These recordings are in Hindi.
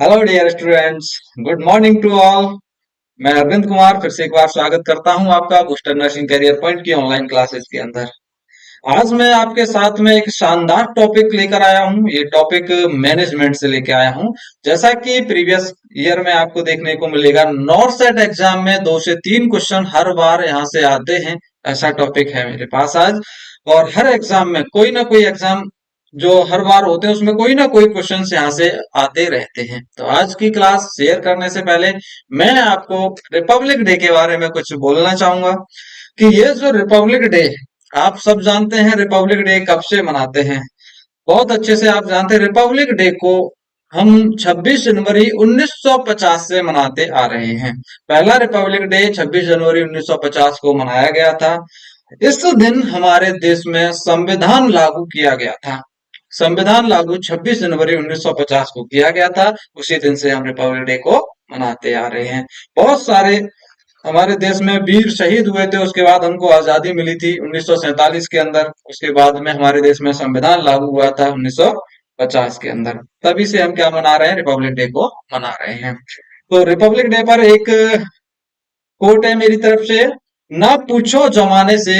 Hello dear students, good morning to all. मैं अरविंद कुमार फिर से एक बार स्वागत करता हूं आपका बूस्टर नर्सिंग करियर पॉइंट की ऑनलाइन क्लासेस के अंदर। आज मैं आपके साथ में एक शानदार टॉपिक लेकर आया हूं। ये टॉपिक मैनेजमेंट से लेकर आया हूं। जैसा कि प्रीवियस ईयर में आपको देखने को मिलेगा, नॉर्थ सेट एग्जाम में 2 से 3 क्वेश्चन हर बार यहां से आते हैं। ऐसा टॉपिक है मेरे पास आज। और हर एग्जाम में कोई ना कोई एग्जाम जो हर बार होते हैं उसमें कोई ना कोई क्वेश्चन यहाँ से आते रहते हैं। तो आज की क्लास शेयर करने से पहले मैं आपको रिपब्लिक डे के बारे में कुछ बोलना चाहूंगा कि ये जो रिपब्लिक डे, आप सब जानते हैं रिपब्लिक डे कब से मनाते हैं। बहुत अच्छे से आप जानते हैं रिपब्लिक डे को हम 26 जनवरी 1950 से मनाते आ रहे हैं। पहला रिपब्लिक डे 26 जनवरी 1950 को मनाया गया था। इस दिन हमारे देश में संविधान लागू किया गया था। संविधान लागू 26 जनवरी 1950 को किया गया था। उसी दिन से हम रिपब्लिक डे को मनाते आ रहे हैं। बहुत सारे हमारे देश में वीर शहीद हुए थे, उसके बाद हमको आजादी मिली थी 1947 के अंदर। उसके बाद में हमारे देश में संविधान लागू हुआ था 1950 के अंदर। तभी से हम क्या मना रहे हैं, रिपब्लिक डे को मना रहे हैं। तो रिपब्लिक डे पर एक कोट है मेरी तरफ से, ना पूछो जमाने से,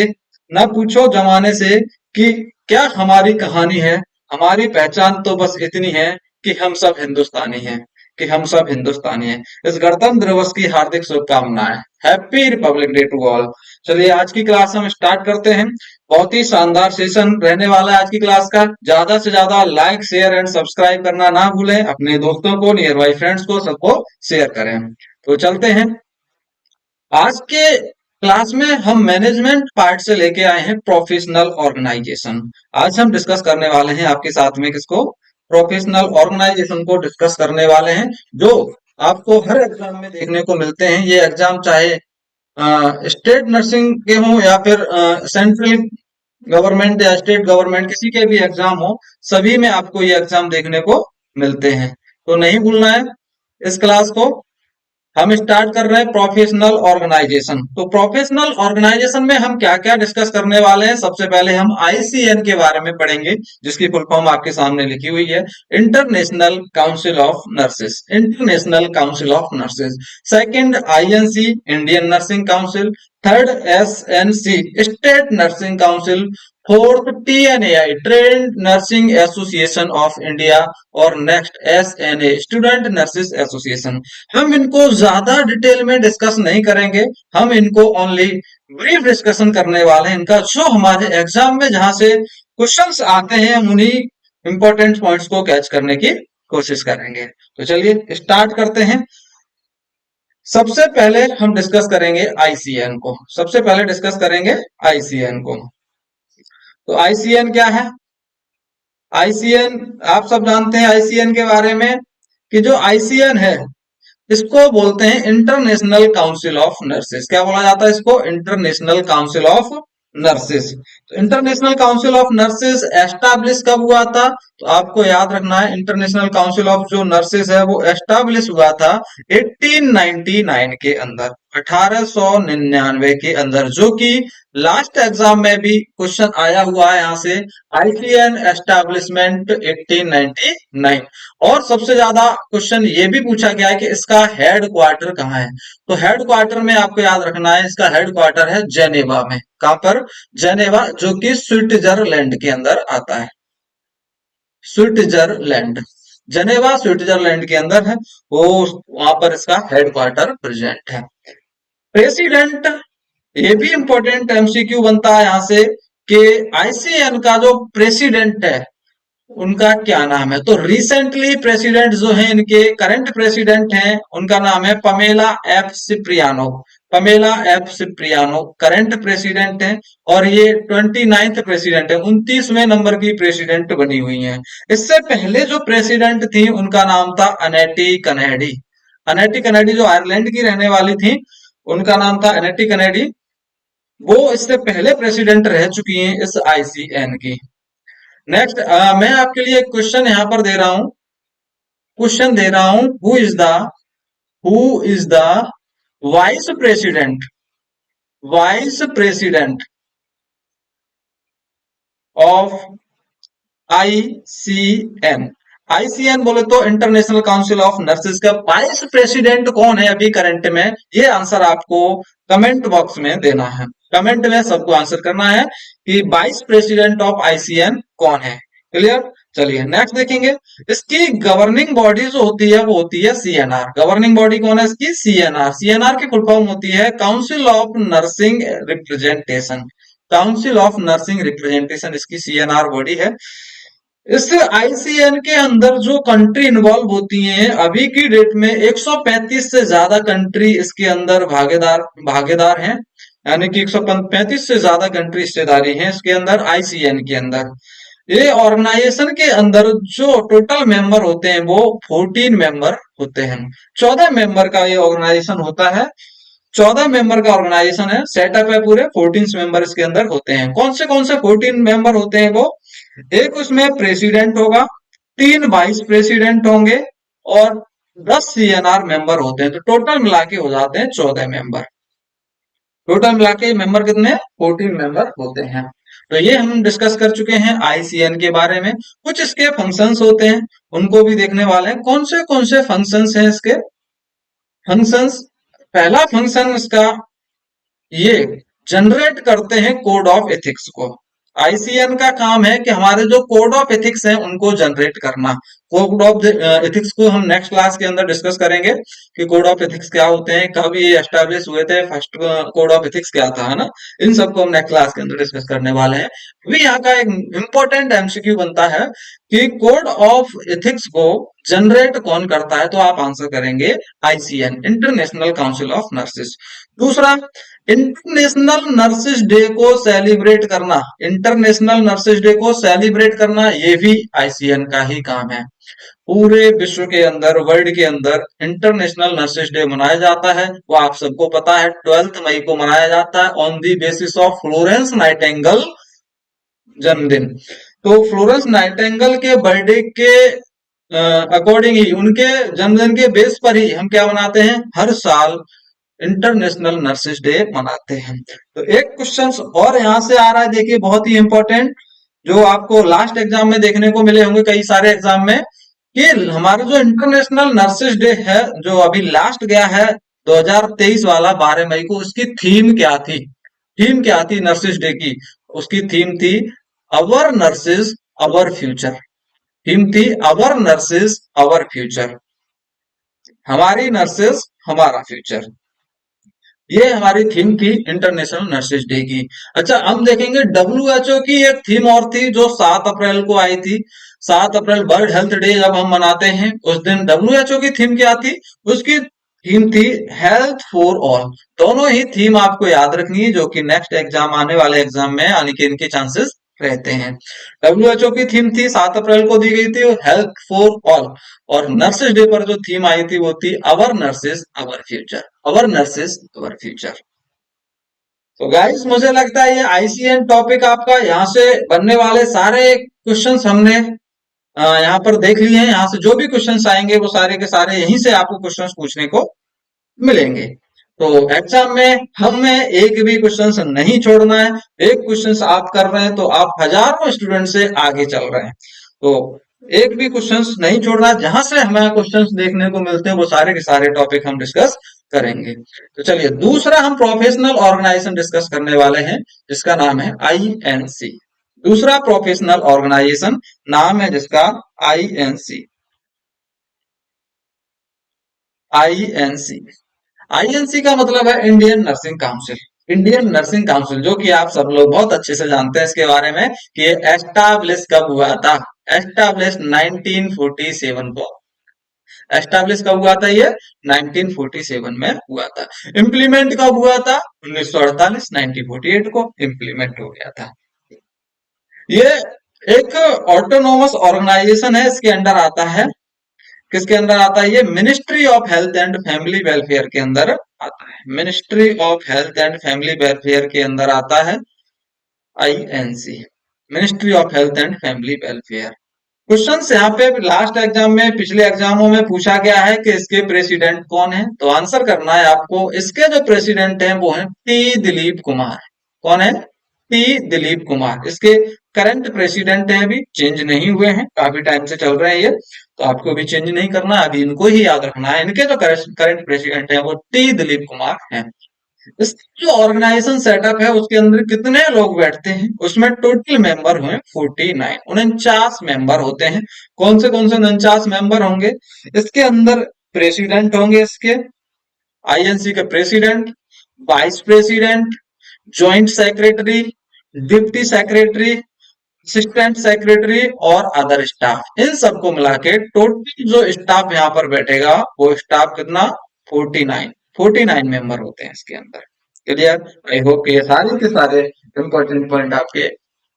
ना पूछो जमाने से कि क्या हमारी कहानी है, हमारी पहचान तो बस इतनी है कि हम सब हिंदुस्तानी हैं, कि हम सब हिंदुस्तानी हैं। इस गणतंत्र दिवस की हार्दिक शुभकामनाएं। Happy Republic day to all. चलिए आज की क्लास हम स्टार्ट करते हैं। बहुत ही शानदार सेशन रहने वाला है आज की क्लास का। ज्यादा से ज्यादा लाइक शेयर एंड सब्सक्राइब करना ना भूलें। अपने दोस्तों को, नियर बाई फ्रेंड्स को, सबको शेयर करें। तो चलते हैं। आज के क्लास में हम मैनेजमेंट पार्ट से लेके आए हैं प्रोफेशनल ऑर्गेनाइजेशन। आज हम डिस्कस करने वाले हैं आपके साथ में किसको, प्रोफेशनल ऑर्गेनाइजेशन को डिस्कस करने वाले हैं, जो आपको हर एग्जाम में देखने को मिलते हैं। ये एग्जाम चाहे स्टेट नर्सिंग के हों या फिर सेंट्रल गवर्नमेंट या स्टेट गवर्नमेंट, किसी के भी एग्जाम हो, सभी में आपको ये एग्जाम देखने को मिलते हैं। तो नहीं भूलना है इस क्लास को। हम स्टार्ट कर रहे हैं प्रोफेशनल ऑर्गेनाइजेशन। तो प्रोफेशनल ऑर्गेनाइजेशन में हम क्या क्या डिस्कस करने वाले हैं, सबसे पहले हम आईसीएन के बारे में पढ़ेंगे, जिसकी फुल फॉर्म आपके सामने लिखी हुई है, international council of nurses. International council of nurses. Second INC, Indian nursing council. Third SNC, state nursing council. Fourth TNAI, trained nursing association of India. और next SNA, student nurses association. हम इनको ज्यादा डिटेल में डिस्कस नहीं करेंगे, हम इनको ओनली ब्रीफ डिस्कशन करने वाले हैं। इनका जो हमारे एग्जाम में जहां से क्वेश्चंस आते हैं, हम उन्हीं इंपॉर्टेंट पॉइंट्स को कैच करने की कोशिश करेंगे। तो चलिए स्टार्ट करते हैं। सबसे पहले हम डिस्कस करेंगे आईसीएन को। सबसे पहले डिस्कस करेंगे आईसीएन को। तो आईसीएन क्या है? आईसीएन आप सब जानते हैं आईसीएन के बारे में, कि जो आईसीएन है इसको बोलते हैं इंटरनेशनल काउंसिल ऑफ नर्सेस। क्या बोला जाता है इसको? International council of nurses. तो international council of nurses establish कब हुआ था? तो आपको याद रखना है, इंटरनेशनल काउंसिल ऑफ जो नर्सेस है वो एस्टैब्लिश हुआ था 1899 के अंदर, 1899 के अंदर, जो कि लास्ट एग्जाम में भी क्वेश्चन आया हुआ है यहाँ से, आईसीएन एस्टैब्लिशमेंट 1899। और सबसे ज्यादा क्वेश्चन ये भी पूछा गया है कि इसका हेड क्वार्टर कहाँ है। तो हेड क्वार्टर में आपको याद रखना है, इसका हेड क्वार्टर है जेनेवा में। कहां पर? जेनेवा, जो कि स्विट्जरलैंड के अंदर आता है। स्विट्जरलैंड, जेनेवा स्विट्जरलैंड के अंदर है वो, वहां पर इसका हेड क्वार्टर प्रेजेंट है। प्रेसिडेंट, ये भी इंपॉर्टेंट एमसीक्यू बनता है यहां से, कि आईसीएन का जो प्रेसिडेंट है उनका क्या नाम है। तो रिसेंटली प्रेसिडेंट जो है, इनके करंट प्रेसिडेंट हैं, उनका नाम है Pamela F Cipriano. Pamela F Cipriano current president हैं। और ये 29th प्रेसिडेंट है, 29वें नंबर की प्रेसिडेंट बनी हुई हैं। इससे पहले जो प्रेसिडेंट थी उनका नाम था अनेटी कनेडी। अनेटी कनेडी जो आयरलैंड की रहने वाली थी, उनका नाम था अनेटी कनेडी। वो इससे पहले प्रेसिडेंट रह चुकी हैं इस आईसीएन की। नेक्स्ट मैं आपके लिए एक क्वेश्चन यहां पर दे रहा हूं, क्वेश्चन दे रहा हूं, who is the vice president, vice president of ICN. ICN बोले तो इंटरनेशनल काउंसिल ऑफ नर्सेज का वाइस प्रेसिडेंट कौन है अभी करंट में, ये आंसर आपको कमेंट बॉक्स में देना है। कमेंट में सबको आंसर करना है कि वाइस प्रेसिडेंट ऑफ आईसीएन कौन है। क्लियर। चलिए नेक्स्ट देखेंगे। इसकी गवर्निंग बॉडी जो होती है वो होती है सीएनआर। गवर्निंग बॉडी कौन है इसकी? सीएनआर। सीएनआर की फुल फॉर्म होती है council of nursing representation. Council of nursing representation इसकी सीएनआर बॉडी है। इस आईसीएन के अंदर जो कंट्री इन्वॉल्व होती हैं अभी की डेट में 135 से ज्यादा कंट्री इसके अंदर भागीदार भागीदार हैं, यानी कि 135 से ज्यादा कंट्री हिस्सेदारी हैं इसके अंदर आईसीएन के अंदर। ये ऑर्गेनाइजेशन के अंदर जो टोटल मेंबर होते हैं वो 14 मेंबर होते हैं। 14 मेंबर का ये ऑर्गेनाइजेशन होता है। 14 मेंबर का ऑर्गेनाइजेशन है, सेटअप है पूरे। 14 मेंबर इसके अंदर होते हैं। कौन से 14 मेंबर होते हैं वो? एक उसमें प्रेसिडेंट होगा, 3 वाइस प्रेसिडेंट होंगे और 10 सीएनआर मेंबर होते हैं। तो टोटल मिला के हो जाते हैं 14 मेंबर। टोटल मिला के मेंबर कितने? 14 मेंबर होते हैं। तो ये हम डिस्कस कर चुके हैं आईसीएन के बारे में। कुछ इसके फंक्शंस होते हैं उनको भी देखने वाले हैं। कौन से फंक्शंस हैं इसके? फंक्शंस, पहला फंक्शन इसका ये जनरेट करते हैं कोड ऑफ एथिक्स को। आईसीएन का काम है कि हमारे जो कोड ऑफ एथिक्स हैं उनको जनरेट करना। कोड ऑफ एथिक्स को हम नेक्स्ट क्लास के अंदर डिस्कस करेंगे कि कोड ऑफ एथिक्स क्या होते हैं, कब ये एस्टैब्लिश हुए थे, फर्स्ट कोड ऑफ एथिक्स क्या था, है ना। इन सबको हम नेक्स्ट क्लास के अंदर डिस्कस करने वाले हैं। अभी यहाँ का एक इंपॉर्टेंट एमसीक्यू बनता है कि कोड ऑफ एथिक्स को जनरेट कौन करता है, तो आप आंसर करेंगे ICN, international council of nurses. दूसरा, इंटरनेशनल नर्सेज डे को सेलिब्रेट करना। इंटरनेशनल नर्सेज डे को सेलिब्रेट करना ये भी आईसीएन का ही काम है। पूरे विश्व के अंदर, वर्ल्ड के अंदर इंटरनेशनल नर्सेज डे मनाया जाता है, वो आप सबको पता है 12 मई को मनाया जाता है on the basis of Florence Nightingale जन्मदिन। तो फ्लोरेंस नाइटिंगेल के बर्थडे के अकॉर्डिंग ही, उनके जन्मदिन के बेस पर ही हम क्या मनाते हैं, हर साल इंटरनेशनल नर्सेज डे मनाते हैं। तो एक क्वेश्चन और यहां से आ रहा है, देखिए बहुत ही इंपॉर्टेंट, जो आपको लास्ट एग्जाम में देखने को मिले होंगे कई सारे एग्जाम में, कि हमारा जो इंटरनेशनल नर्सेज डे है जो अभी लास्ट गया है 2023 वाला 12 मई को, उसकी थीम क्या थी? थीम क्या थी नर्सेज डे की? उसकी थीम थी our nurses our future. Theme थी अवर नर्सेज अवर फ्यूचर, हमारी नर्सेज हमारा फ्यूचर। ये हमारी थीम थी इंटरनेशनल नर्सेज डे की। अच्छा, हम देखेंगे डब्ल्यूएचओ की एक थीम और थी जो 7 अप्रैल को आई थी। 7 अप्रैल वर्ल्ड हेल्थ डे जब हम मनाते हैं उस दिन डब्ल्यूएचओ की थीम क्या थी? उसकी थीम थी हेल्थ फॉर ऑल। दोनों ही थीम आपको याद रखनी है, जो कि नेक्स्ट एग्जाम, आने वाले एग्जाम में आने के इनके चांसेस रहते हैं। डब्ल्यूएचओ की थीम थी 7 अप्रैल को दी गई थी हेल्थ फॉर ऑल, और नर्सेज डे पर जो थीम आई थी वो थी our nurses our future. Our nurses our future. तो गाइस मुझे लगता है ये आईसीएन टॉपिक आपका यहाँ से बनने वाले सारे क्वेश्चंस हमने यहाँ पर देख लिए हैं। यहाँ से जो भी क्वेश्चंस आएंगे वो सारे के सारे यहीं से आपको क्वेश्चंस पूछने को मिलेंगे। तो एग्जाम में हमें एक भी क्वेश्चंस नहीं छोड़ना है। एक क्वेश्चंस आप कर रहे हैं तो आप हजारों स्टूडेंट से आगे चल रहे हैं। तो एक भी क्वेश्चंस नहीं छोड़ना, जहां से हमें क्वेश्चंस देखने को मिलते हैं वो सारे के सारे टॉपिक हम डिस्कस करेंगे। तो चलिए दूसरा हम प्रोफेशनल ऑर्गेनाइजेशन डिस्कस करने वाले हैं जिसका नाम है आईएनसी। दूसरा प्रोफेशनल ऑर्गेनाइजेशन नाम है जिसका आईएनसी। आईएनसी, आईएनसी का मतलब है Indian nursing council. Indian nursing council, जो कि आप सब लोग बहुत अच्छे से जानते हैं इसके बारे में कि ये एस्टाब्लिश कब हुआ था। एस्टाब्लिश 1947 को। एस्टाब्लिश कब हुआ था ये? 1947 में हुआ था। इम्प्लीमेंट कब हुआ था? 1948, 1948 को इम्प्लीमेंट हो गया था। ये एक ऑटोनोमस ऑर्गेनाइजेशन है, इसके अंडर आता है। किसके अंदर आता है ये? Ministry of health and family welfare के अंदर आता है। Ministry of health and family welfare के अंदर आता है INC, ministry of health and family welfare. Question यहाँ पे लास्ट एग्जाम में, पिछले एग्जामों में पूछा गया है कि इसके प्रेसिडेंट कौन है, तो आंसर करना है आपको। इसके जो प्रेसिडेंट हैं वो हैं टी दिलीप कुमार। कौन है? टी दिलीप कुमार। इसके करंट प्रेसिडेंट है, अभी चेंज नहीं हुए हैं, काफी टाइम से चल रहे हैं ये, तो आपको भी चेंज नहीं करना है, अभी इनको ही याद रखना है। इनके जो करंट प्रेसिडेंट है वो टी दिलीप कुमार हैं। इसका जो ऑर्गेनाइजेशन सेटअप है उसके अंदर कितने लोग बैठते हैं, उसमें टोटल मेंबर हुए 49, 49 मेंबर होते हैं। कौन से 49 मेंबर होंगे, इसके अंदर प्रेसिडेंट होंगे, इसके आईएनसी के president, vice president, joint secretary, deputy secretary, assistant secretary और अदर स्टाफ, इन सबको मिला के टोटल जो स्टाफ यहाँ पर बैठेगा वो स्टाफ कितना, 49, 49 मेंबर होते हैं इसके अंदर। क्लियर? आई होप कि ये सारे के सारे इंपॉर्टेंट पॉइंट आपके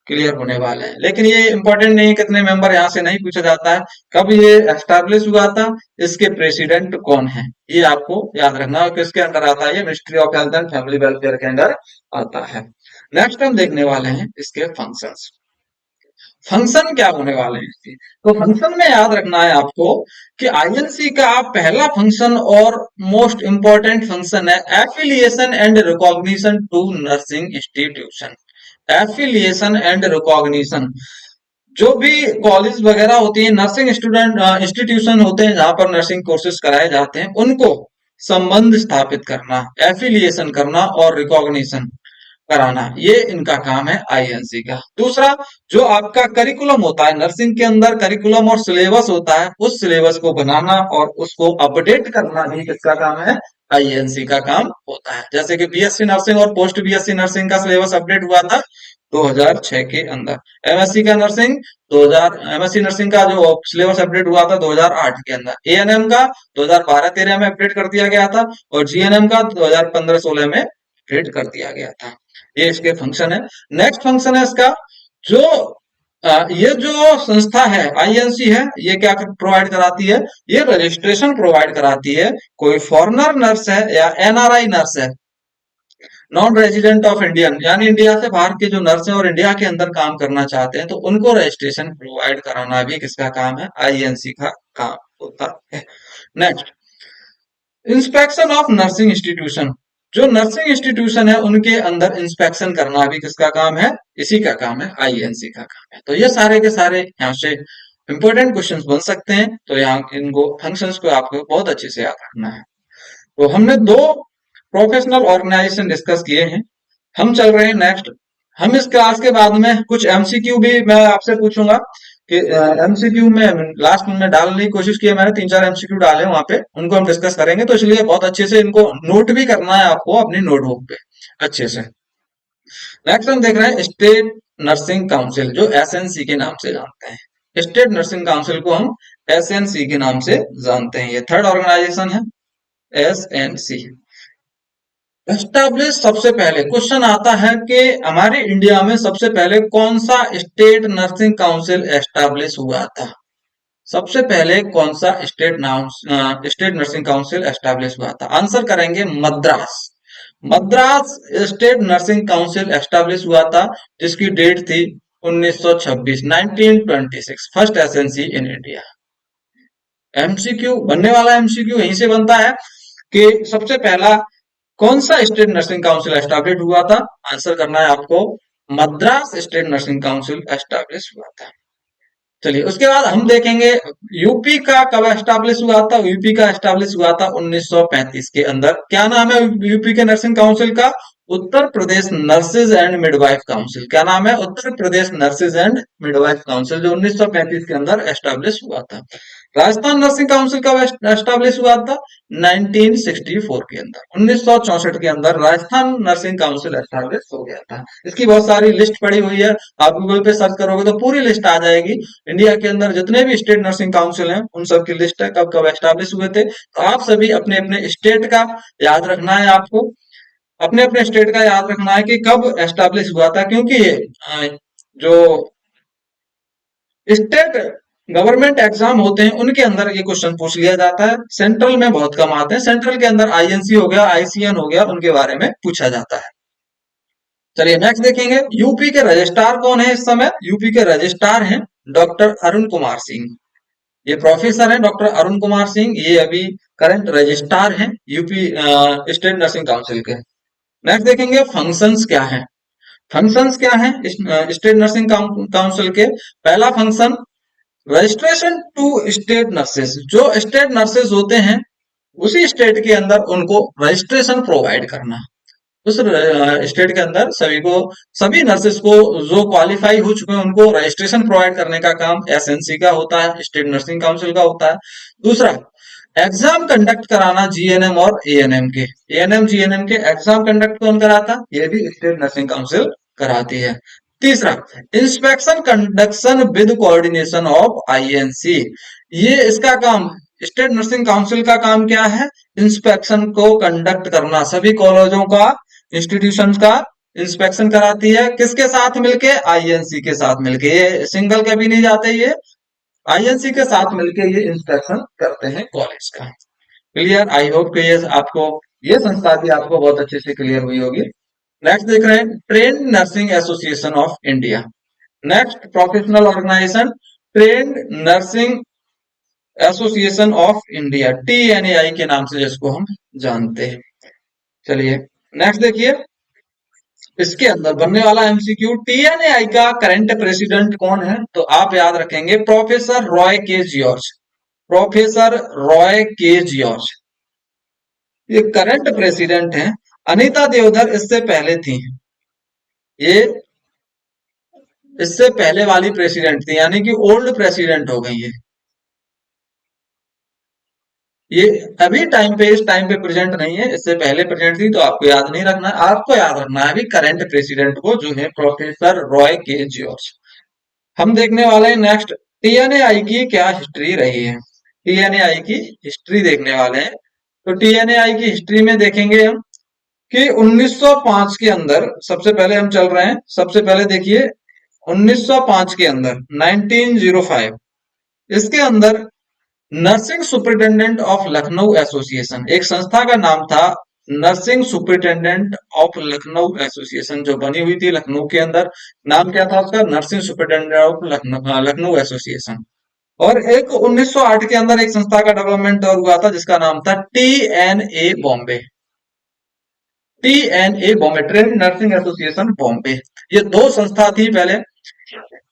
क्लियर होने वाले हैं। लेकिन ये इंपॉर्टेंट नहीं, कितने मेंबर यहाँ से नहीं पूछा जाता है, कब ये एस्टैब्लिश हुआ था, इसके प्रेसिडेंट कौन है, ये आपको याद रखना है। किसके अंदर आता है, ये ministry of health and family welfare के अंदर आता है। नेक्स्ट हम देखने वाले हैं इसके फंक्शंस। फंक्शन क्या होने वाले हैं इसके, तो फंक्शन में याद रखना है आपको कि आईएनसी का पहला फंक्शन और मोस्ट इंपॉर्टेंट फंक्शन है affiliation and recognition to nursing institution. Affiliation and recognition, जो भी कॉलेज वगैरह होती है, नर्सिंग स्टूडेंट इंस्टीट्यूशन होते हैं जहां पर नर्सिंग कोर्सेज कराए जाते हैं, उनको संबंध स्थापित करना, एफिलिएशन करना और रिकॉग्निशन कराना, ये इनका काम है आईएनसी का। दूसरा, जो आपका करिकुलम होता है, नर्सिंग के अंदर करिकुलम और सिलेबस होता है, उस सिलेबस को बनाना और उसको अपडेट करना भी किसका काम है, आईएनसी का काम होता है। जैसे कि बीएससी नर्सिंग और पोस्ट बीएससी नर्सिंग का सिलेबस अपडेट हुआ था 2006 के अंदर, एमएससी का नर्सिंग 2000, एमएससी नर्सिंग का जो सिलेबस अपडेट हुआ था 2008 के अंदर, एएनएम का 2012-13 में अपडेट कर दिया गया था और जीएनएम का 2015-16 में अपडेट कर दिया गया था। ये इसके फंक्शन है। नेक्स्ट फंक्शन है इसका, जो ये जो संस्था है आईएनसी है, ये क्या प्रोवाइड कराती है, ये रजिस्ट्रेशन प्रोवाइड कराती है। कोई फॉरेनर नर्स है या एनआरआई नर्स है, नॉन रेजिडेंट ऑफ इंडियन, यानी इंडिया से बाहर के जो नर्स हैं और इंडिया के अंदर काम करना चाहते हैं, तो उनको रजिस्ट्रेशन प्रोवाइड कराना भी किसका काम है, आईएनसी का काम होता है। Next, inspection of nursing institution, जो नर्सिंग इंस्टीट्यूशन है उनके अंदर इंस्पेक्शन करना भी किसका काम है, इसी का काम है, आईएनसी का काम है। तो ये सारे के सारे यहाँ से इंपॉर्टेंट क्वेश्चंस बन सकते हैं, तो यहाँ इनको फंक्शंस को आपको बहुत अच्छे से याद रखना है। तो हमने दो प्रोफेशनल ऑर्गेनाइजेशन डिस्कस किए हैं, हम चल रहे हैं नेक्स्ट। हम इस क्लास के बाद में कुछ एमसीक्यू भी मैं आपसे पूछूंगा कि एमसीक्यू में लास्ट में डालने की कोशिश की है मैंने, 3-4 एमसीक्यू डाले वहां पे, उनको हम डिस्कस करेंगे, तो इसलिए बहुत अच्छे से इनको नोट भी करना है आपको अपनी नोटबुक पे अच्छे से। नेक्स्ट हम देख रहे हैं स्टेट नर्सिंग काउंसिल, जो एसएनसी के नाम से जानते हैं। स्टेट नर्सिंग काउंसिल को हम एसएनसी के नाम से जानते हैं, ये थर्ड ऑर्गेनाइजेशन है एसएनसी। एस्टैब्लिश, सबसे पहले क्वेश्चन आता है कि हमारे इंडिया में सबसे पहले कौन सा स्टेट नर्सिंग काउंसिल एस्टैब्लिश हुआ था, सबसे पहले कौन सा स्टेट नर्सिंग काउंसिल एस्टैब्लिश हुआ था, आंसर करेंगे Madras. Madras state nursing council establish हुआ था, जिसकी डेट थी 1926, 1926, first SNC in India. MCQ बनने वाला, एमसीक्यू यहीं से बनता है कि सबसे पहला कौन सा स्टेट नर्सिंग काउंसिल एस्टैब्लिश हुआ था, आंसर करना है आपको, Madras state nursing council establish हुआ था। चलिए उसके बाद हम देखेंगे यूपी का कब एस्टैब्लिश हुआ था। यूपी का एस्टैब्लिश हुआ था 1935 के अंदर। क्या नाम है यूपी के नर्सिंग काउंसिल का, Uttar Pradesh nurses and midwife council. क्या नाम है, Uttar Pradesh nurses and midwife council, जो 1935 के अंदर एस्टैब्लिश हुआ था। राजस्थान नर्सिंग काउंसिल कब एस्टैब्लिश हुआ था, 1964 के अंदर, 1964 के अंदर राजस्थान नर्सिंग काउंसिल एस्टैब्लिश हो गया था। इसकी बहुत सारी लिस्ट पड़ी हुई है, आप गूगल पे सर्च करोगे तो पूरी लिस्ट आ जाएगी। इंडिया के अंदर जितने भी स्टेट नर्सिंग काउंसिल हैं उन सब की लिस्ट है, कब कब एस्टैब्लिश हुए थे। तो आप सभी अपने अपने स्टेट का याद रखना है, आपको अपने अपने स्टेट का याद रखना है कि कब एस्टैब्लिश हुआ था, क्योंकि ये जो स्टेट गवर्नमेंट एग्जाम होते हैं उनके अंदर ये क्वेश्चन पूछ लिया जाता है। सेंट्रल में बहुत कम आते हैं, सेंट्रल के अंदर आईएनसी हो गया, आईसीएन हो गया, उनके बारे में पूछा जाता है। चलिए नेक्स्ट देखेंगे, यूपी के रजिस्ट्रार कौन है इस समय। यूपी के रजिस्ट्रार हैं डॉक्टर अरुण कुमार सिंह, ये प्रोफेसर हैं डॉक्टर अरुण कुमार सिंह, ये अभी करंट रजिस्ट्रार हैं यूपी स्टेट नर्सिंग काउंसिल के। नेक्स्ट देखेंगे फंक्शंस क्या हैं। फंक्शंस क्या है स्टेट नर्सिंग काउंसिल के? पहला function, registration to state nurses. जो स्टेट नर्सेस होते हैं उसी स्टेट के अंदर उनको रजिस्ट्रेशन प्रोवाइड करना। उस स्टेट के अंदर सभी नर्सेस को जो क्वालिफाई हो चुके हैं उनको रजिस्ट्रेशन प्रोवाइड करने का काम एसएनसी का होता है, स्टेट नर्सिंग काउंसिल का होता है। दूसरा, एग्जाम कंडक्ट कराना जीएनएम और एएनएम के। एएनएम जीएनएम के एग्जाम कंडक्ट कौन कराता? ये भी स्टेट नर्सिंग काउंसिल कराती है। तीसरा, inspection conduction with coordination of INC. ये इसका काम, स्टेट नर्सिंग काउंसिल का काम क्या है? इंस्पेक्शन को कंडक्ट करना, सभी कॉलेजों का, इंस्टीट्यूशन का इंस्पेक्शन कराती है। किसके साथ मिलके? आईएनसी के साथ मिलके। ये सिंगल कभी नहीं जाते, ये आईएनसी के साथ मिलके ये इंस्पेक्शन करते हैं कॉलेज का। क्लियर? आई होप कि ये आपको, ये संस्था भी आपको बहुत अच्छे से क्लियर हुई होगी। नेक्स्ट देख रहे हैं, trained nursing association of India. Next, professional organisation trained nursing association of India, TNAI के नाम से जिसको हम जानते हैं। चलिए नेक्स्ट देखिए, इसके अंदर बनने वाला एमसीक्यू, टीएनएआई का करंट प्रेसिडेंट कौन है? तो आप याद रखेंगे प्रोफेसर रॉय के जॉर्ज। प्रोफेसर रॉय के जॉर्ज ये करंट प्रेसिडेंट हैं। अनीता देवधर इससे पहले थी, ये इससे पहले वाली प्रेसिडेंट थी, यानी कि ओल्ड प्रेसिडेंट हो गई है ये। अभी टाइम पे, इस टाइम पे प्रेजेंट नहीं है, इससे पहले प्रेजेंट थी, तो आपको याद नहीं रखना है। आपको याद रखना है अभी करंट प्रेसिडेंट को, जो है प्रोफेसर रॉय के जॉर्ज। हम देखने वाले हैं नेक्स्ट, टीएनएआई की क्या हिस्ट्री रही है। टीएनएआई की हिस्ट्री देखने वाले हैं। तो टीएनएआई की हिस्ट्री में देखेंगे हम कि 1905 के अंदर, सबसे पहले हम चल रहे हैं, सबसे पहले देखिए 1905 के अंदर, 1905, इसके अंदर nursing superintendent of Lucknow association, एक संस्था का नाम था nursing superintendent of Lucknow association, जो बनी हुई थी लखनऊ के अंदर। नाम क्या था उसका? Nursing superintendent of Lucknow association. और एक 1908 के अंदर एक संस्था का डेवलपमेंट और हुआ था जिसका नाम था TNA Bombay. TNA Bombay, trend nursing association Bombay. ये दो संस्था थी पहले।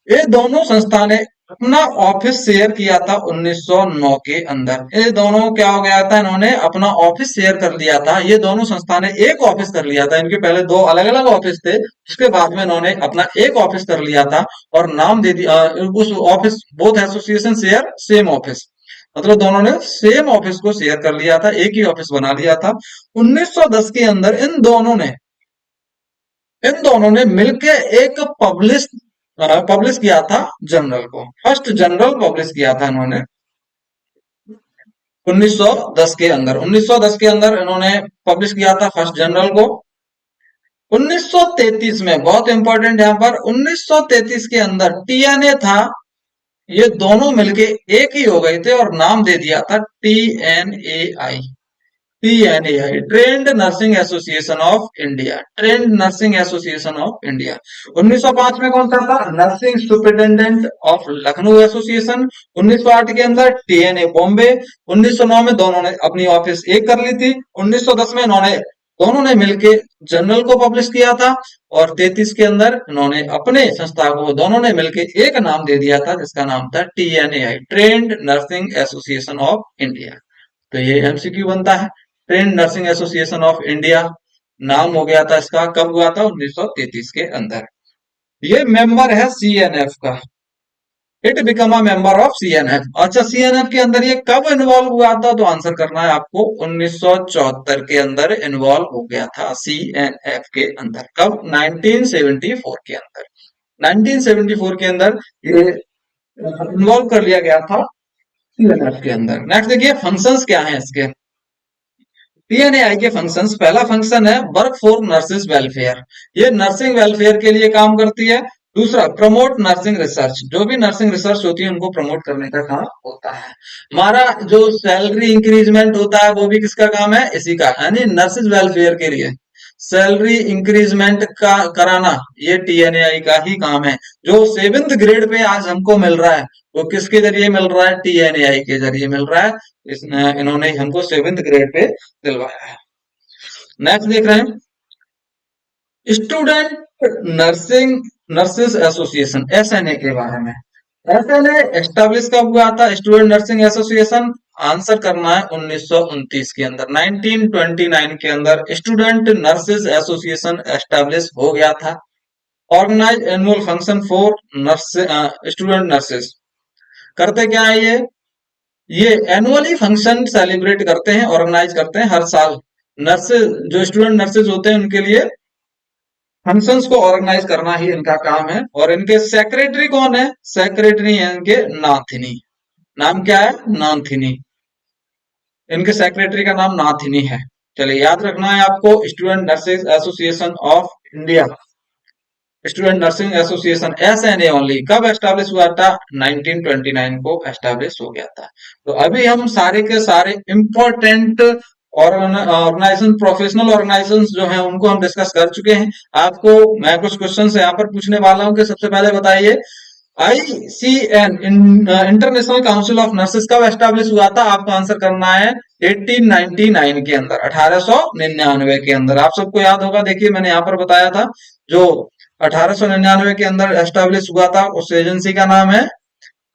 ये दोनों संस्था ने अपना ऑफिस शेयर किया था 1909 के अंदर। ये दोनों क्या हो गया था, इन्होंने अपना ऑफिस शेयर कर लिया था। ये दोनों संस्था ने एक ऑफिस कर लिया था। इनके पहले दो अलग अलग ऑफिस थे, उसके बाद में इन्होंने अपना एक ऑफिस कर लिया था और नाम दे दिया उस office, both association share same office, मतलब दोनों ने सेम ऑफिस को शेयर कर लिया था, एक ही ऑफिस बना लिया था। 1910 के अंदर इन दोनों ने मिलके एक पब्लिश किया था जर्नल को। फर्स्ट जर्नल पब्लिश किया था इन्होंने 1910 के अंदर। 1910 के अंदर इन्होंने पब्लिश किया था फर्स्ट जर्नल को। 1933 में, बहुत इंपॉर्टेंट यहां पर, 1933 के अंदर टीएनए था, ये दोनों मिलके एक ही हो गए थे और नाम दे दिया था TNAI. TNAI, trained nursing association of India. Trained nursing association of India. 1905 में कौन सा था? Nursing superintendent of Lucknow association. 1908 के अंदर टीएनए बॉम्बे। 1909 में दोनों ने अपनी ऑफिस एक कर ली थी। 1910 में दोनों ने मिलके जर्नल को पब्लिश किया था और 33 के अंदर इन्होंने अपने संस्था को, दोनों ने मिलके एक नाम दे दिया था जिसका नाम था TNAI, trained nursing association of India. तो ये एमसीक्यू बनता है, trained nursing association of India नाम हो गया था इसका, कब हुआ था? 1933 के अंदर। ये मेंबर है सीएनएफ का, it become a member of CNF. अच्छा, सीएनएफ के अंदर ये कब इन्वॉल्व हुआ था? तो आंसर करना है आपको, 1974 के अंदर इन्वॉल्व हो गया था सीएनएफ के अंदर। कब? 1974 के अंदर। 1974 के अंदर ये इन्वॉल्व कर लिया गया था सीएनएफ के अंदर। नेक्स्ट देखिए, फंक्शंस क्या हैं इसके। टीएनएआई के फंक्शंस, पहला फंक्शन है वर्क फॉर नर्सिस वेलफेयर, ये नर्सिंग वेलफेयर के लिए काम करती है। दूसरा, प्रमोट नर्सिंग रिसर्च, जो भी नर्सिंग रिसर्च होती है उनको प्रमोट करने का काम होता है। हमारा जो सैलरी इंक्रीजमेंट होता है वो भी किसका काम है? इसी का, यानी नर्सिस वेलफेयर के लिए सैलरी इंक्रीजमेंट का कराना ये टीएनएआई का ही काम है। जो 7th ग्रेड पे आज हमको मिल रहा है वो किसके जरिए मिल रहा है? टीएनएआई के जरिए मिल रहा है। इन्होंने हमको 7th ग्रेड पे दिलवाया है। नेक्स्ट देख रहे हैं, student nursing nurses association SNA के बारे में। एसएनए एस्टेब्लिश कब हुआ था? स्टूडेंट नर्सिंग एसोसिएशन आंसर करना है 1929 के अंदर। 1929 के अंदर स्टूडेंट नर्सेस एसोसिएशन एस्टेब्लिश हो गया था। Organise annual function for nurse student nurses. करते क्या है ये एनुअली फंक्शन सेलिब्रेट करते हैं, ऑर्गेनाइज करते हैं हर साल। नर्सेज जो स्टूडेंट नर्सेज होते हैं उनके लिए फंक्शंस को ऑर्गेनाइज करना ही इनका काम है। और इनके सेक्रेटरी कौन है? सेक्रेटरी है इनके नाथिनी। नाम क्या है? नाथिनी। इनके सेक्रेटरी का नाम नाथिनी है। चलिए याद रखना है आपको, student nurses association of India, student nursing association SNA only कब एस्टेब्लिश हुआ था? 1929 को एस्टेब्लिश हो गया था। तो अभी हम सारे के सारे इंपॉर्टेंट ऑर्गेनाइजेशन, प्रोफेशनल ऑर्गेनाइजेशन जो हैं उनको हम डिस्कस कर चुके हैं। आपको मैं कुछ क्वेश्चन यहाँ पर पूछने वाला हूँ कि सबसे पहले बताइए ICN international council of nurses कब एस्टेब्लिश हुआ था? आपको आंसर करना है 1899 के अंदर, 1899 के अंदर। आप सबको याद होगा, देखिए मैंने यहाँ पर बताया था जो 1899 के अंदर एस्टेब्लिश हुआ था उस एजेंसी का नाम है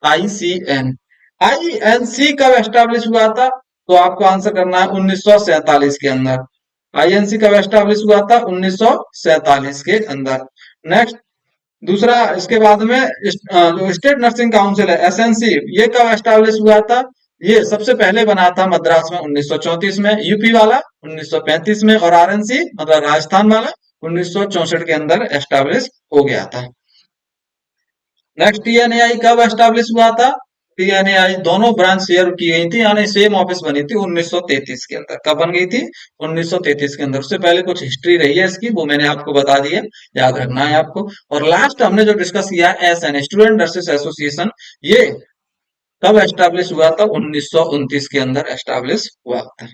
आईसीएन। आईएनसी कब एस्टेब्लिश हुआ था? तो आपको आंसर करना है 1947 के अंदर। आईएनसी कब एस्टेब्लिश हुआ था? 1947 के अंदर। नेक्स्ट, दूसरा इसके बाद में जो स्टेट नर्सिंग काउंसिल है एसएनसी, ये कब एस्टेब्लिश हुआ था? ये सबसे पहले बना था मद्रास में 1934 में, यूपी वाला 1935 में, और आरएनसी मतलब राजस्थान वाला 1964 के अंदर एस्टेब्लिश हो गया था। नेक्स्ट, टीएनएआई कब एस्टेब्लिश हुआ था? टीएनएआई दोनों ब्रांच शेयर की गई थी, यानी सेम ऑफिस बनी थी 1933 के अंदर। कब बन गई थी? 1933 के अंदर। उससे पहले कुछ हिस्ट्री रही है इसकी, वो मैंने आपको बता दी है, याद रखना है आपको। और लास्ट हमने जो डिस्कस किया है एसएन स्टूडेंट नर्सेस एसोसिएशन, ये कब एस्टेब्लिश हुआ था? 1929 के अंदर एस्टेब्लिश हुआ था।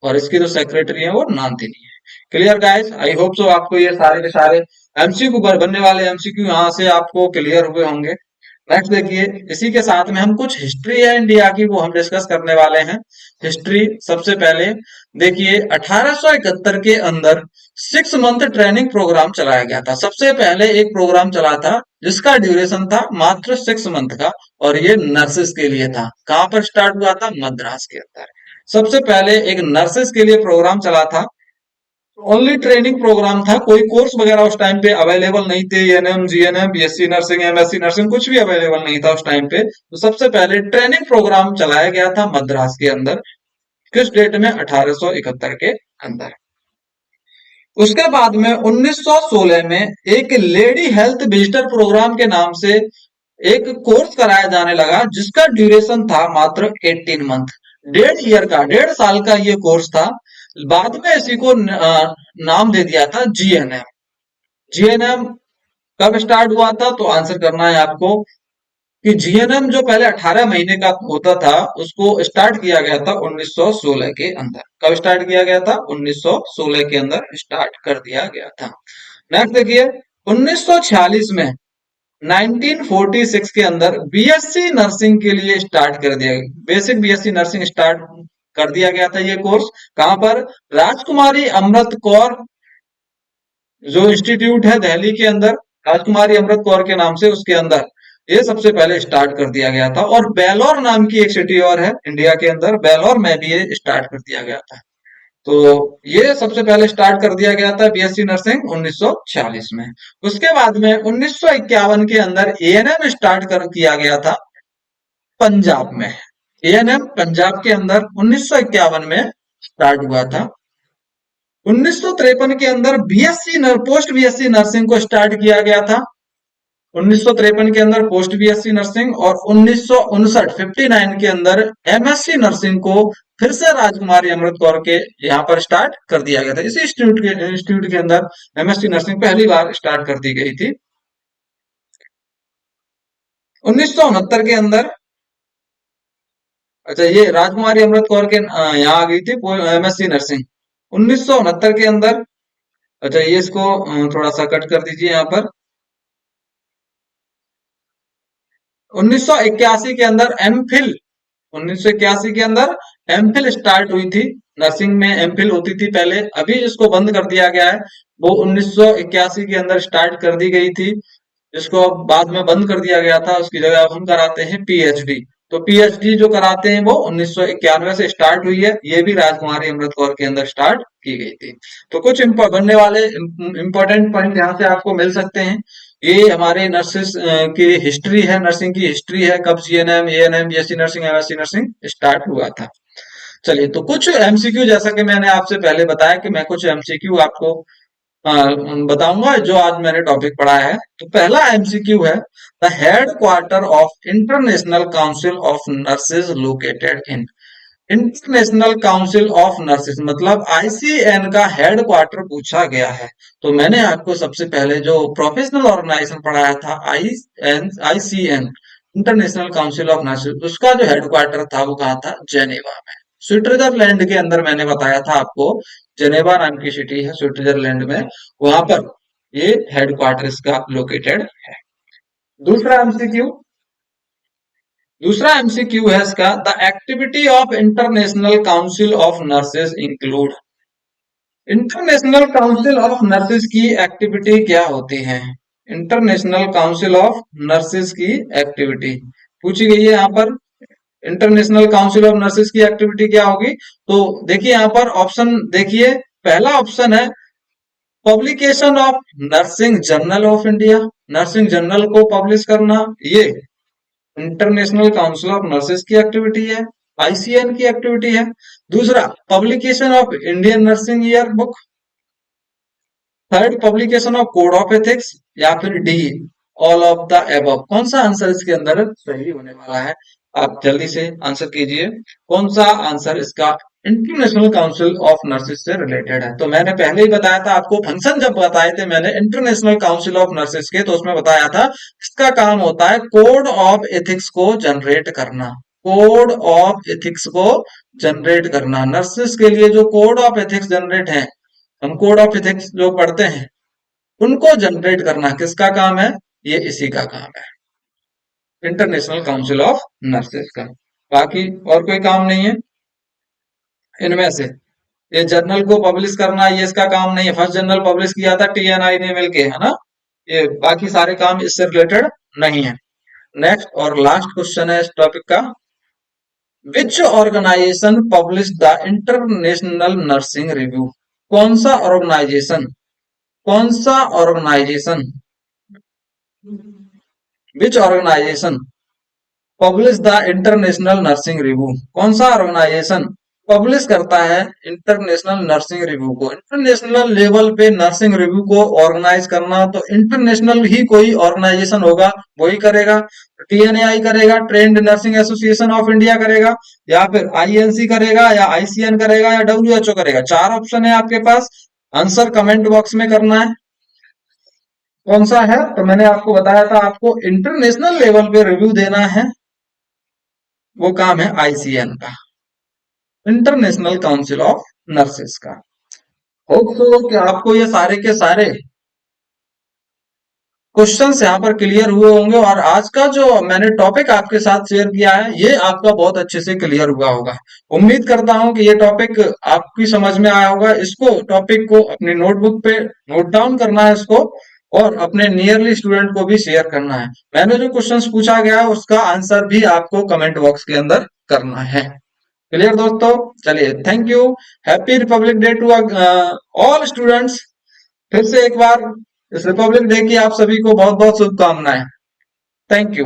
और इसकी जो सेक्रेटरी है वो नांदिनी है। Clear guys? I hope so आपको ये सारे के सारे एमसीक्यू बनने वाले एमसीक्यू यहाँ से आपको क्लियर हुए होंगे। नेक्स्ट देखिए, इसी के साथ में हम कुछ हिस्ट्री है इंडिया की वो हम डिस्कस करने वाले हैं। हिस्ट्री सबसे पहले देखिए, 1871 के अंदर 6 मंथ ट्रेनिंग प्रोग्राम चलाया गया था। सबसे पहले एक प्रोग्राम चला था जिसका ड्यूरेशन था मात्र 6 मंथ का, और ये नर्सेस के लिए था। कहां पर स्टार्ट हुआ था? मद्रास के अंदर। सबसे पहले एक नर्सेस के लिए प्रोग्राम चला था, ओनली ट्रेनिंग प्रोग्राम था, कोई कोर्स वगैरह उस टाइम पे अवेलेबल नहीं थे। ANM, GNM, BSc nursing, MSc nursing कुछ भी अवेलेबल नहीं था उस टाइम पे। तो सबसे पहले ट्रेनिंग प्रोग्राम चलाया गया था मद्रास के अंदर। किस डेट में? 1871 के अंदर। उसके बाद में 1916 में एक लेडी हेल्थ विजिटर प्रोग्राम के नाम से एक कोर्स कराया जाने लगा, जिसका ड्यूरेशन था मात्र 18 मंथ। 1.5 ईयर का, 1.5 साल का ये कोर्स था। बाद में इसी को नाम दे दिया था जीएनएम। जीएनएम कब स्टार्ट हुआ था? तो आंसर करना है आपको कि जीएनएम जो पहले 18 महीने का होता था उसको स्टार्ट किया गया था 1916 के अंदर। कब स्टार्ट किया गया था? 1916 के अंदर स्टार्ट कर दिया गया था। नेक्स्ट देखिए, 1946 में 1946 के अंदर बीएससी नर्सिंग के लिए स्टार्ट कर दिया गया, बेसिक बीएससी नर्सिंग स्टार्ट कर दिया गया था ये कोर्स। कहां पर? राजकुमारी अमृत कौर जो इंस्टीट्यूट है दिल्ली के अंदर, राजकुमारी अमृत कौर के नाम से, उसके अंदर ये सबसे पहले स्टार्ट कर दिया गया था। और बेलोर नाम की एक सिटी और है इंडिया के अंदर, बेलोर में भी ये स्टार्ट कर दिया गया था। तो ये सबसे पहले स्टार्ट कर दिया गया था बीएससी नर्सिंग 1946 में। उसके बाद में 1951 के अंदर एएनएम स्टार्ट कर किया गया था पंजाब में। एएनएम पंजाब के अंदर 1951 में स्टार्ट हुआ था। 1953 के अंदर बीएससी पोस्ट बीएससी नर्सिंग को स्टार्ट किया गया था। 1953 के अंदर पोस्ट बीएससी नर्सिंग, और 1959 59 के अंदर एमएससी नर्सिंग को फिर से राजकुमारी अमृत कौर के यहाँ पर स्टार्ट कर दिया गया था। इसी इंस्टीट्यूट के अंदर एमएससी नर्सिंग पहली बार स्टार्ट कर दी गई थी। 1969 के अंदर, अच्छा ये राजकुमारी अमृत कौर के यहाँ आ गई थी एमएससी नर्सिंग 1969 के अंदर। अच्छा ये इसको थोड़ा सा कट कर दीजिए यहाँ पर। 1981 के अंदर एमफिल, 1981 के अंदर एमफिल स्टार्ट हुई थी नर्सिंग में एमफिल होती थी पहले, अभी इसको बंद कर दिया गया है। वो 1981 के अंदर स्टार्ट कर दी गई थी, जिसको अब बाद में बंद कर दिया गया था। उसकी जगह अब हम कराते हैं पीएचडी। तो पीएचडी जो कराते हैं वो 1991 से स्टार्ट हुई है, ये भी राजकुमारी अमृत कौर के अंदर स्टार्ट की गई थी। तो कुछ बनने वाले इंपॉर्टेंट पॉइंट यहाँ से आपको मिल सकते हैं। ये हमारे नर्सेस की हिस्ट्री है, नर्सिंग की हिस्ट्री है, कब GNM, ANM, BSc nursing, MSc nursing start हुआ था। चलिए, तो कुछ एमसीक्यू, जैसा कि मैंने आपसे पहले बताया कि मैं कुछ एमसीक्यू आपको अ, बताऊंगा जो आज मैंने टॉपिक पढ़ा है। तो पहला एमसीक्यू है, the head quarter of international council of nurses located in. International council of nurses मतलब आईसीएन का हेड क्वार्टर पूछा गया है। तो मैंने आपको सबसे पहले जो प्रोफेशनल ऑर्गेनाइजेशन पढ़ाया था, ICN, international council of nurses, उसका जो हेड क्वार्टर था वो कहा था, जेनेवा में, स्विट्जरलैंड के अंदर। मैंने बताया था आपको, जेनेवा नाम की सिटी है स्विट्जरलैंड में, वहां पर ये हेड क्वार्टर इसका लोकेटेड है। दूसरा एमसीक्यू दूसरा एमसीक्यू है इसका, the activity of international council of nurses include. International council of nurses की एक्टिविटी क्या होती है? इंटरनेशनल काउंसिल ऑफ नर्सेज की एक्टिविटी पूछी गई है यहाँ पर। इंटरनेशनल काउंसिल ऑफ नर्सेज की एक्टिविटी क्या होगी? तो देखिए यहाँ पर ऑप्शन देखिए, पहला ऑप्शन है publication of nursing journal of India, nursing journal को पब्लिश करना, ये इंटरनेशनल काउंसिल ऑफ नर्सेज की एक्टिविटी है, आईसीएन की एक्टिविटी है। दूसरा, publication of Indian nursing year book. Third, publication of code of ethics, या फिर D, all of the above. कौन सा आंसर इसके अंदर सही होने वाला है? आप जल्दी से आंसर कीजिए, कौन सा आंसर इसका इंटरनेशनल काउंसिल ऑफ नर्सेज से रिलेटेड है? तो मैंने पहले ही बताया था आपको, फंक्शन जब बताए थे मैंने इंटरनेशनल काउंसिल ऑफ नर्सेज के, तो उसमें बताया था इसका काम होता है कोड ऑफ एथिक्स को जनरेट करना। कोड ऑफ एथिक्स को जनरेट करना, नर्सेज के लिए जो कोड ऑफ एथिक्स जनरेट है, हम कोड ऑफ एथिक्स जो पढ़ते हैं, उनको जनरेट करना किसका काम है? ये इसी का काम है, इंटरनेशनल काउंसिल ऑफ नर्सेज का। बाकी और कोई काम नहीं है इनमें से। ये जर्नल को पब्लिश करना, ये इसका काम नहीं है। फर्स्ट जर्नल पब्लिश किया था टीएनआई ने मिलके, है ना। ये बाकी सारे काम इससे रिलेटेड नहीं है। नेक्स्ट और लास्ट क्वेश्चन है इस टॉपिक का, which organisation publish the international nursing review. कौन सा ऑर्गेनाइजेशन, कौन सा organisation, which organisation publish the international nursing review, कौन सा ऑर्गेनाइजेशन पब्लिश करता है इंटरनेशनल नर्सिंग रिव्यू को? इंटरनेशनल लेवल पे नर्सिंग रिव्यू को ऑर्गेनाइज करना तो इंटरनेशनल ही कोई ऑर्गेनाइजेशन होगा, वही करेगा। टीएनएआई करेगा, trend nursing association of India करेगा, या फिर आईएनसी करेगा, या आईसीएन करेगा, या डब्ल्यूएचओ करेगा। चार ऑप्शन है आपके पास, आंसर कमेंट बॉक्स में करना है कौन सा है। तो मैंने आपको बताया था, आपको इंटरनेशनल लेवल पे रिव्यू देना है, वो काम है आईसीएन का, इंटरनेशनल काउंसिल ऑफ नर्सेस का। होप सो कि आपको ये सारे के सारे क्वेश्चंस यहाँ पर क्लियर हुए होंगे, और आज का जो मैंने टॉपिक आपके साथ शेयर किया है ये आपका बहुत अच्छे से क्लियर हुआ होगा। उम्मीद करता हूं कि ये टॉपिक आपकी समझ में आया होगा। इसको टॉपिक को अपनी नोटबुक पे नोट डाउन करना है इसको, और अपने नियरली स्टूडेंट को भी शेयर करना है। मैंने जो क्वेश्चंस पूछा गया है उसका आंसर भी आपको कमेंट बॉक्स के अंदर करना है। क्लियर दोस्तों? चलिए, thank you. Happy Republic day to all students. फिर से एक बार इस रिपब्लिक डे की आप सभी को बहुत बहुत शुभकामनाएं। Thank you.